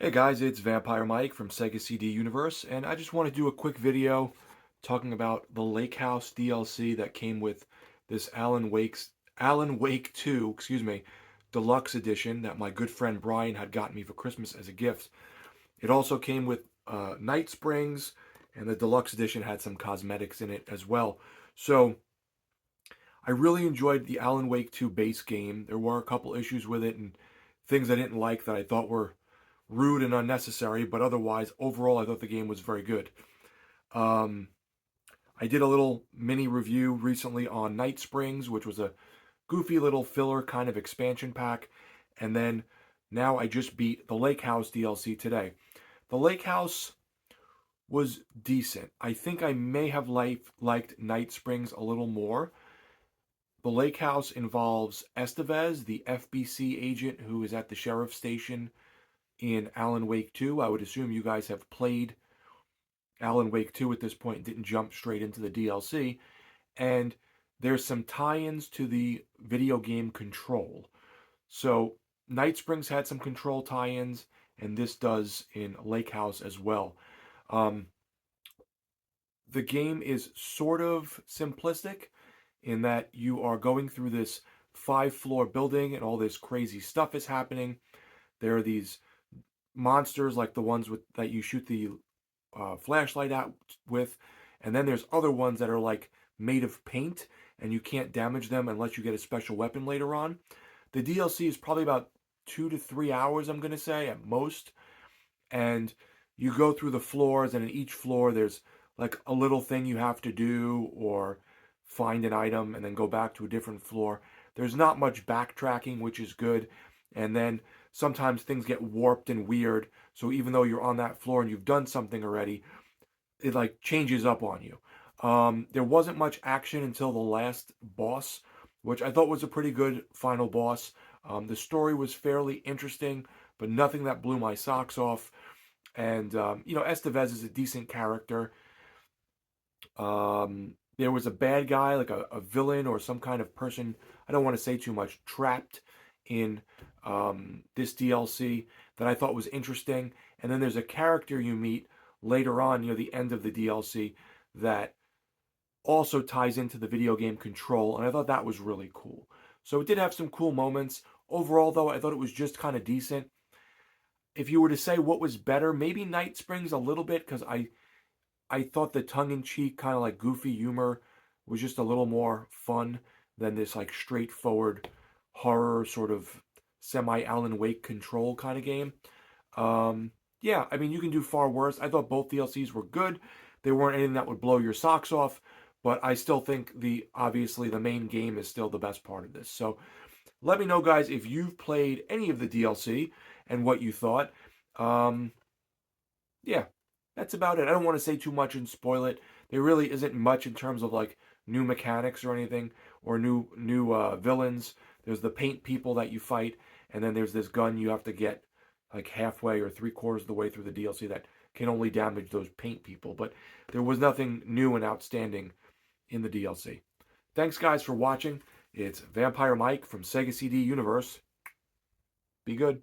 Hey guys, it's Vampire Mike from Sega CD Universe, and I just want to do a quick video talking about the Lake House DLC that came with this Alan Wake 2, Deluxe Edition that my good friend Brian had gotten me for Christmas as a gift. It also came with Night Springs, and the Deluxe Edition had some cosmetics in it as well. So I really enjoyed the Alan Wake 2 base game. There were a couple issues with it and things I didn't like that I thought were rude and unnecessary, but otherwise, overall, I thought the game was very good. Um, I did a little mini review recently on Night Springs, which was a goofy little filler kind of expansion pack, and then now I just beat the Lake House DLC today. The Lake House was decent. I think I may have liked Night Springs a little more. The Lake House involves Estevez, the FBC agent who is at the sheriff's station in Alan Wake 2. I would assume you guys have played Alan Wake 2 at this point and didn't jump straight into the DLC. And there's some tie-ins to the video game Control. So Night Springs had some Control tie-ins, and this does in Lake House as well. The game is sort of simplistic in that you are going through this 5-floor building and all this crazy stuff is happening. There are these monsters like the ones that you shoot the flashlight out with, and then there's other ones that are like made of paint and you can't damage them unless you get a special weapon later on. The DLC is probably about 2 to 3 hours, I'm gonna say, at most, and you go through the floors, and in each floor there's like a little thing you have to do or find an item and then go back to a different floor. There's not much backtracking, which is good. And then sometimes things get warped and weird. So even though you're on that floor and you've done something already, it like changes up on you. There wasn't much action until the last boss, which I thought was a pretty good final boss. The story was fairly interesting, but nothing that blew my socks off. And Estevez is a decent character. There was a bad guy, like a villain or some kind of person, I don't want to say too much, trapped in this DLC that I thought was interesting. And then there's a character you meet later on near the end of the DLC that also ties into the video game Control, and I thought that was really cool. So it did have some cool moments. Overall, though, I thought it was just kind of decent. If you were to say what was better, maybe Night Springs a little bit, because I thought the tongue-in-cheek kind of like goofy humor was just a little more fun than this like straightforward horror sort of semi-Alan Wake Control kind of game. Yeah, I mean, you can do far worse. I thought both DLCs were good. They weren't anything that would blow your socks off, but I still think obviously the main game is still the best part of this. So let me know, guys, if you've played any of the DLC and what you thought. Yeah, that's about it. I don't want to say too much and spoil it. There really isn't much in terms of like new mechanics or anything, or new villains. There's the paint people that you fight, and then there's this gun you have to get like halfway or 3/4 of the way through the DLC that can only damage those paint people. But there was nothing new and outstanding in the DLC. Thanks, guys, for watching. It's Vampire Mike from Sega CD Universe. Be good.